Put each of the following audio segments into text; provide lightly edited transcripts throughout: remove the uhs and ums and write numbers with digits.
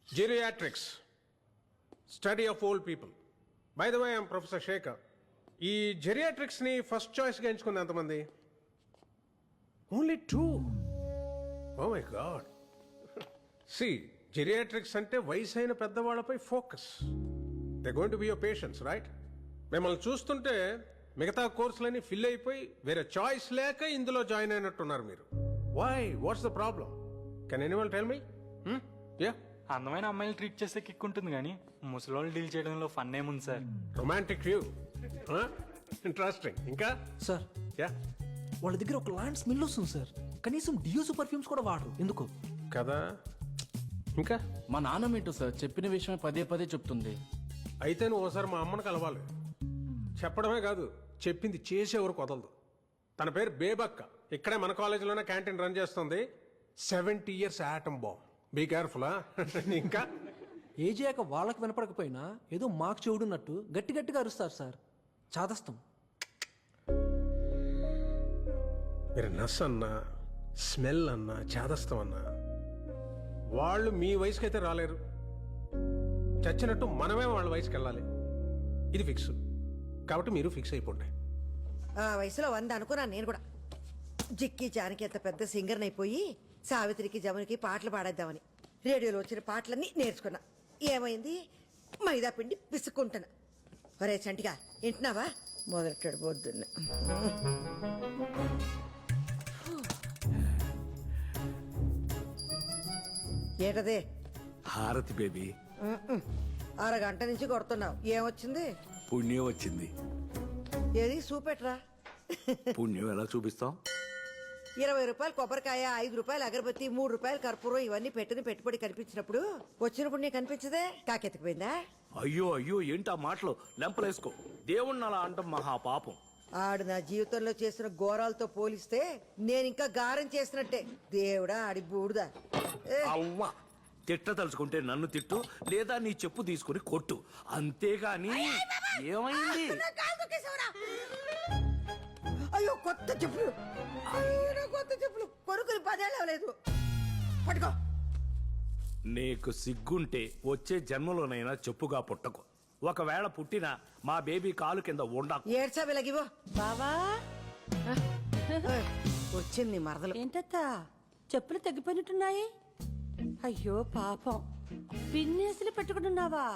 Geriatrics, study of old people. By the way, I'm Professor Shekhar. ఈ geriatrics ని first choice గా ఎంచుకున్న ఎంతమంది? Only 2. Oh my god. See geriatrics అంటే వయసైన పెద్దవాళ్ళపై focus. They going to be your patients, right? మిమ్మల్ని చూస్తుంటే మిగతా కోర్సులన్నీ ఫిల్ అయిపోయి వేరే చాయిస్ లేక ఇందులో జాయిన్ అయినట్టున్నారు మీరు. Why? What's the problem? Can anyone tell me? Yeah, అందమైన అమ్మాయిలు ట్రీట్ చేస్తే కిక్ ఉంటుంది కానీ ముసలోళ్ళు డీల్ చేయడంలో ఫన్ ఏముంది సార్? Romantic view. ఇంట్రెస్టింగ్. ఇంకా సార్, యా వాళ్ళ దగ్గర ఒక లాంటి స్మెల్ వస్తుంది సార్. కనీసం డియోస్ పర్ఫ్యూమ్స్ కూడా వాడరు. ఎందుకు కదా? ఇంకా మా నాన్నమేంటో సార్ చెప్పిన విషయమే పదే పదే చెప్తుంది. అయితే నువ్వు ఒకసారి మా అమ్మని కలవాలి. చెప్పడమే కాదు, చెప్పింది చేసేవరకు వదలదు. తన పేరు బేబక్క. ఇక్కడే మన కాలేజీలోనే క్యాంటీన్ రన్ చేస్తుంది. 70 years atom bomb. Be careful. ఇంకా ఏజ్ అయ్యాక వాళ్ళకి వినపడకపోయినా ఏదో మాకు చెవుడున్నట్టు గట్టి గట్టిగా అరుస్తారు సార్. చాదస్తం. మీరు నస్ అన్నా, స్మెల్ అన్నా, చేదస్తం అన్నా వాళ్ళు మీ వయసుకి అయితే రాలేరు. చచ్చినట్టు మనమే వాళ్ళ వయసుకి వెళ్ళాలి. ఇది ఫిక్స్. కాబట్టి మీరు ఫిక్స్ అయిపోండి. ఆ వయసులో 100 అనుకున్నాను నేను కూడా. జిక్కి జానకి ఎంత పెద్ద సింగర్ని అయిపోయి సావిత్రికి జమునికి పాటలు పాడేద్దామని రేడియోలో వచ్చిన పాటలన్నీ నేర్చుకున్నా. ఏమైంది? మైదా పిండి పిసుక్కుంటున్నా. ఒరే చంటిగా వింటున్నావా? మొదలెట్టాడు పొద్దున్న. ఏంటదే? హారతి బేబీ. అరగంట నుంచి కొడుతున్నావు. ఏమొచ్చింది? పుణ్యం వచ్చింది. ఏది చూపెట్రా. పుణ్యం ఎలా చూపిస్తాం? 20 రూపాయలు కొబ్బరికాయ, 5 రూపాయలు అగరబత్తి, 3 రూపాయలు కర్పూరం, ఇవన్నీ పెట్టిన పెట్టుబడి కనిపించినప్పుడు వచ్చినప్పుడు నీకు కనిపించదే? కాకెత్తిపోయిందా? అయ్యో అయ్యో, ఏంటా మాటలు? లెంపలేసుకో. దేవుణ్ణి అలా అంటాం మహాపాపం. ఆడు నా జీవితంలో చేసిన ఘోరాలతో పోలిస్తే నేను ఇంకా గారం చేసినట్టే. దేవుడా ఆడి బూడుదా. అవ్వా, తిట్ట తలుచుకుంటే నన్ను తిట్టు, లేదా నీ చెప్పు తీసుకుని కొట్టు, అంతేగాని. ఏమైంది? అయ్యో కొత్త చెప్పులు. అయ్యో కొత్త చెప్పులు కొనుక్కుని 10 ఏళ్ళు అవ్వలేదు. పట్టుకో. నీకు సిగ్గుంటే వచ్చే జన్మలోనైనా చెప్పుగా పుట్టకు. ఒకవేళ పుట్టినా మా బేబీ కాలు కింద ఉండకు. ఏడ్చా వెలగివో బావా. వచ్చింది మరదలు. ఏంటత్తా చెప్పులు తగ్గిపోయినట్టున్నాయి? అయ్యో పాపం, పిన్నేసులు పెట్టుకుంటున్నావా?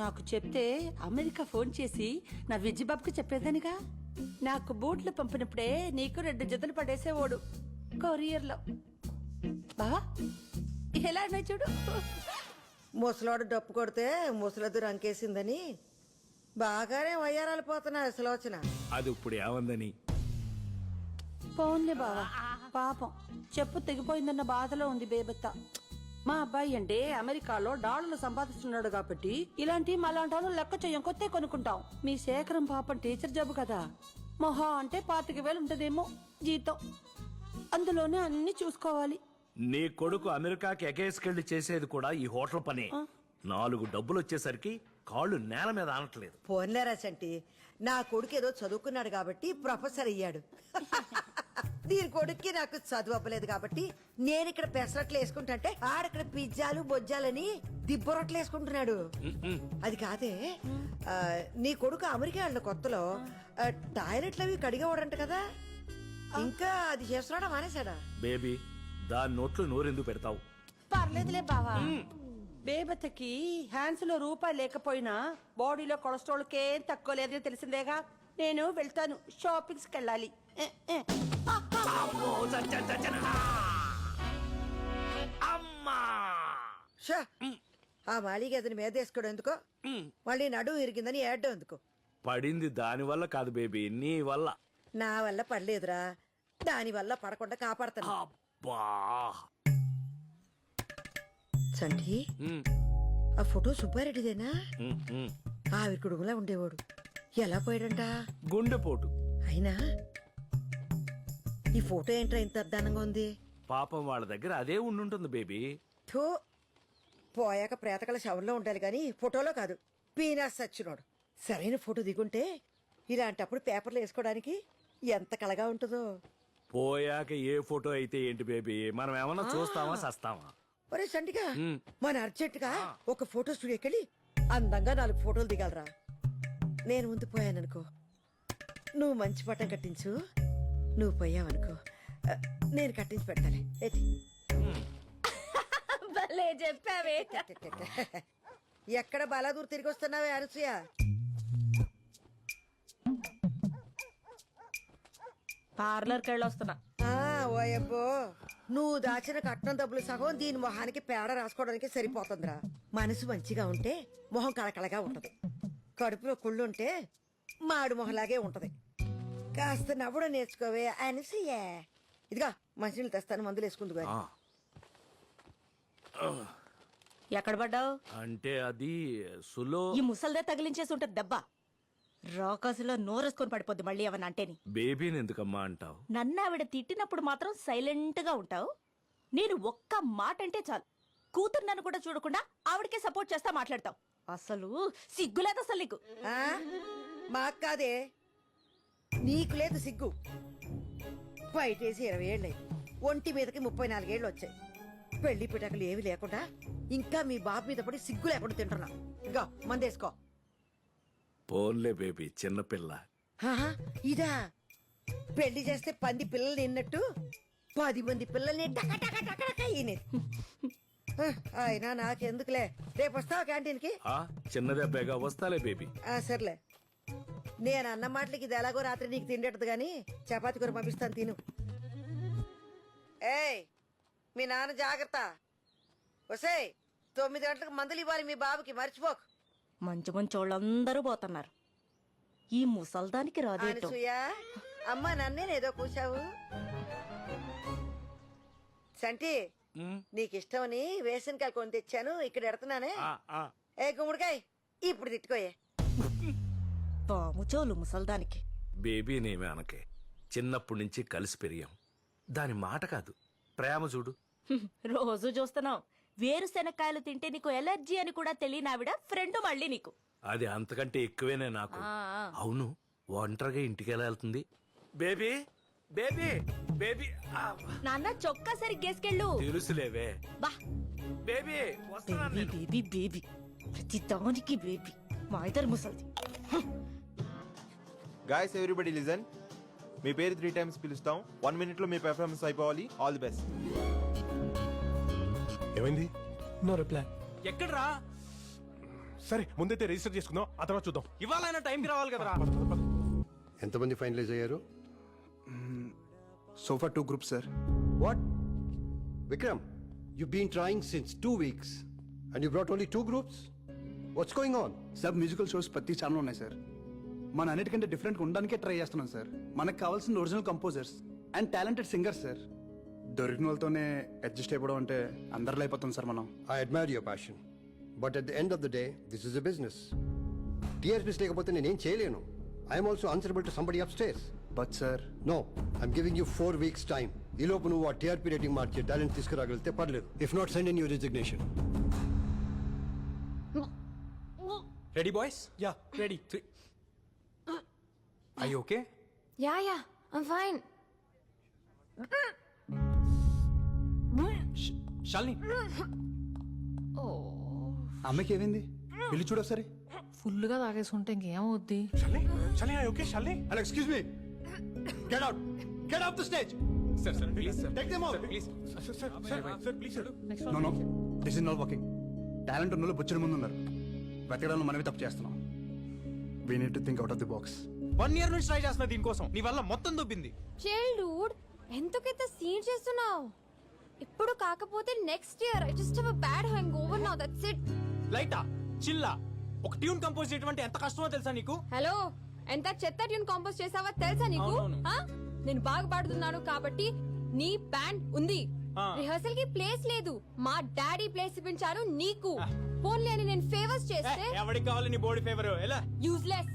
నాకు చెప్తే అమెరికా ఫోన్ చేసి నా విజ్జిబాబుకి చెప్పేదానిగా. నాకు బూట్లు పంపినప్పుడే నీకు 2 జతలు పడేసేవాడు కొరియర్లో. బావా ఎలా అన్నా చూడు. ముసలోడు డప్పు కొడితే ముసలద్దు రంకేసిందని బాగానే వయ్యారాలు పోతున్నా సులోచన. అది ఇప్పుడు ఏమందని? పోన్లే బావా, పాపం చెప్పు తెగిపోయిందన్న బాధలో ఉంది బేబత్త. మా అబ్బాయి అంటే అమెరికాలో డాలర్లు సంపాదిస్తున్నాడు కాబట్టి ఇలాంటి మలాంటి వాళ్ళు లెక్క చెయ్యం, కొత్త కొనుక్కుంటాం. మీ శేఖరం పాపం టీచర్ జాబ్ కదా, మొహా అంటే 25,000 ఉంటదేమో జీతం. అందులోనే అన్ని చూసుకోవాలి. నీ కొడుకు అమెరికాకి ఎగేసుకెళ్లి చేసేది కూడా ఈ హోటల్ పనే. 4 డబ్బులు వచ్చేసరికి కాళ్ళు నేల మీద ఆనట్లేదు. పోన్లేరా చంటి, నా కొడుకు ఏదో చదువుకున్నాడు కాబట్టి ప్రొఫెసర్ అయ్యాడు. దీని కొడుక్కి నాకు చదువు అవ్వలేదు కాబట్టి నేను ఇక్కడ పెసరట్లు వేసుకుంటుంటే ఆడక్కడ పిజ్జాలు బొజ్జాలని దిబ్బరొట్లు వేసుకుంటున్నాడు. అది కాదే, నీ కొడుకు అమెరికా వెళ్ళిన కొత్తలో టాయిలెట్లు అవి కడిగేవాడంట కదా, ఇంకా అది చేస్తున్నాడా మానేశాడా? బేబీ, దాని నోట్లు నోరెందుకు పెడతావు? పర్లేదులే బావా. బేబత్తకి హ్యాండ్స్ లో రూపాయి లేకపోయినా బాడీలో కొలెస్ట్రాల్ కేం తక్కువ లేదని తెలిసిందేగా. నేను వెళ్తాను, షాపింగ్స్ కెళ్ళాలి. షా, ఆ మాళీకి అతని మీద వేసుకోవడం ఎందుకో, మళ్ళీ నడుము ఇరిగిందని ఏడ్డం ఎందుకు? పడింది దాని వల్ల కాదు బేబీ, నీ వల్ల. నా వల్ల పడలేదురా, దాని వల్ల పడకుండా కాపాడతాను. అబ్బా, సంటి, ఆ ఫోటో సుబ్బారెడ్డిదేనా? ఆవిడ కుడుగులా ఉండేవాడు. ఎలా పోయాడంట? గుండెపోటు. అయినా ఈ ఫోటో ఏంట్రా ఇంత అద్దానంగా ఉంది? పాపం వాళ్ళ దగ్గర అదే ఉండుంటుంది బేబీ. థూ, పోయాక ప్రేతకల శవంలో ఉండాలి గాని ఫోటోలో కాదు. పీనాస్ సచ్చినోడు. సరైన ఫోటో దిగుంటే ఇలాంటప్పుడు పేపర్లు వేసుకోవడానికి ఎంత కలగా ఉంటుందో. పోయాక ఏ ఫోటో అయితే ఏంటి బేబీ, మనం ఏమన్నా చూస్తామా సస్తామా? ఒరే సంటిగా మన అర్జెంటుగా ఒక ఫోటో స్టూడియోకి వెళ్ళి అందంగా 4 ఫోటోలు దిగాలరా. నేను ముందు పోయాననుకో, నువ్వు మంచి పట్టం కట్టించు. నువ్వు పోయావనుకో, నేను కట్టించి పెడతాలే. ఏది? భలే చెప్పావే. ఎక్కడ బలాదూర్ తిరిగి వస్తున్నావే అనసూయ? పార్లర్కి వెళ్ళొస్తున్నా. ఓయబ్బో, నువ్వు దాచిన కట్నం డబ్బులు సగం దీని మొహానికి పేడ రాసుకోవడానికి సరిపోతుందిరా. మనసు మంచిగా ఉంటే మొహం కళకళగా ఉంటది. కడుపులో కుళ్ళు ఉంటే మాడు మొహలాగే ఉంటది. కాస్త నవ్వడం నేర్చుకోవే అనసూయ. ఇదిగా మంచినీళ్ళు తెస్తాను, మందులు వేసుకుందు గాని. ఎక్కడ పడ్డావు? అంటే అది సులో ఈ ముసల్దే తగిలించేసి ఉంటది దెబ్బ. రాకాసులో నోరేసుకొని పడిపోద్ది మళ్ళీ ఏమన్నా అంటేని. బేబీని ఎందుకమ్మా అంటావు? నన్ను ఆవిడ తిట్టినప్పుడు మాత్రం సైలెంట్ గా ఉంటావు. నేను ఒక్క మాట అంటే చాలు కూతురు నన్ను కూడా చూడకుండా ఆవిడకే సపోర్ట్ చేస్తా మాట్లాడతావు. అసలు సిగ్గులేదు అసలు నీకు. ఆ? మాకు కాదే, నీకు లేదు సిగ్గు. బయటేసి 20 ఏళ్ళయి, ఒంటి మీదకి 34 ఏళ్ళు వచ్చాయి. పెళ్లి పిటకలు ఏవి లేకుండా ఇంకా మీ బాబు మీద పడి సిగ్గు లేకుండా తింటున్నా. ఇగో మందేసుకో. పోన్లే బేబీ, చిన్నపిల్ల. ఆహా, ఇదా పెళ్లి చేస్తే 10 పిల్లలు నిన్నట్టు 10 మంది పిల్లల్ని టక టక టక టక ఈయనే. అయినా నాకెందుకులే, రేపు వస్తావా క్యాంటీన్కి? చిన్న దెబ్బగా వస్తాలే బేబీ. సర్లే, నేను అన్న మాటలకి ఇది ఎలాగో రాత్రి నీకు తిండేటది గాని చపాతి కూర పంపిస్తాను, తిను. ఏయ్, మీ నాన్న జాగ్రత్త. ఒసేయ్, 9 గంటలకు మందులు ఇవ్వాలి మీ బాబుకి, మర్చిపోకు. మంచి మంచి వాళ్ళందరూ పోతున్నారు. ఈ ముసల్దానికి రాదేటో. అనసూయ, అమ్మ నన్నేనేదో కూసావు. సంటి, నీకిష్టమని వేసనకాయలు కొని తెచ్చాను, ఇక్కడ ఎడుతున్నానే. ఏ గుమ్మడికాయ, ఇప్పుడు తిట్టుకోయే. పాముచోలు ముసల్దానికి. బేబీనేమే అనకే, చిన్నప్పటి నుంచి కలిసి పెరిగాం. దాని మాట కాదు, ప్రేమ చూడు. రోజు చూస్తున్నావు. వేరుశెనక్కాయలు తింటే నీకు ఎలర్జీ అని కూడా తెలియని ఆవిడ ఫ్రెండ్ మళ్ళీ నీకు. అది అంతకంటే ఎక్కువేనే నాకు. ఆ. అవును, ఒంటరిగా ఇంటికి ఎలా వెళ్తుంది? Baby baby baby. నాన్న చొక్కా సరిగ్గేసుకెళ్ళు. తెలుసులేవే. బా బేబీ వస్తున్నాను బేబీ నేను. బేబీ బేబీ, ప్రతి దానికి బేబీ. మా ఇద్దరు ముసల్ది. Guys everybody listen. మీ పేరు 3 times పిలుస్తాం. 1 minute లో మీ పెర్ఫార్మెన్స్ అయిపోవాలి. All the best. ఏమైంది? No reply. ఎక్కడ్రా? సరే, ముందైతే రిజిస్టర్ చేసుకుందాం, ఆ తర్వాత చూద్దాం. ఇవాళ టైంకి రావాలి కదరా. ఎంతమంది ఫైనలైజ్ అయ్యారు? So for 2 groups sir. What Vikram, you been trying since 2 weeks and you brought only 2 groups. What's going on? Sir musical shows ప్రతి ఛానల్ ఉన్నాయి సార్. మన అన్నిటికంటే డిఫరెంట్గా ఉండడానికే ట్రై చేస్తున్నాం సార్. మనకు కావాల్సిన original composers and talented singers sir. దొరికిన వాళ్ళతోనే అడ్జస్ట్ అయిపోవడం అంటే అందరిలో అయిపోతుంది సార్ మనం. I admire your passion, but at the end of the day, this is a business. TRPs లేకపోతే నేనేం చేయలేను. I am also answerable to somebody upstairs. But sir, No, I'm giving you 4 weeks time. ఈ లోపు నువ్వు ఆ TRP rating మార్చి talent తీసుకురాగలిగితే పర్లేదు. If not, send in your resignation. Ready boys? Yeah ready. I okay? Yeah I'm fine. Shalini, అమ్మకి ఏమైంది? వెళ్ళి చూడు ఒకసారి. ఫుల్గా తాగేసుకుంటే ఇంకేమవుద్ది? Okay Shalini. Hello, excuse me. Get out. Get off the stage. Sir sir please sir. Take them out. Please sir please sir. No no, this is not working. Talent ఉన్న వాళ్ళు బొచ్చిన ముందు ఉన్నారు. వెతకడంలో మనమే తప్పు చేస్తున్నాం. We need to think out of the box. 1 year నుంచి ట్రై చేస్తున్నా దీనికోసం. నీ వల్ల మొత్తం దొబ్బింది. చిల్ డూడ్, ఎందుకైతే సీన్ చేస్తున్నావు? ఇప్పుడు కాకపోతే next year. I just have a bad hangover now, that's it. లైటా చిల్లా ఒక ట్యూన్ కంపోజ్ చేయడం అంటే ఎంత కష్టమో తెలుసా నీకు? హలో, ఎంత చెత్త ట్యూన్ కంపోజ్ చేసావా తెలుసా నీకు? అవునవును. ఆ? నేను బాగా పాడుతున్నాను కాబట్టి నీ బ్యాండ్ ఉంది. ఆ. రిహర్సల్ కి ప్లేస్ లేదు. మా డాడీ ప్లేస్ ఇప్పించారు నీకు. ఫోన్లే అని నేను ఫేవర్స్ చేస్తే ఎవరికి కావాలి నీ బాడీ ఫేవర్? ఎలా? యూజ్లెస్.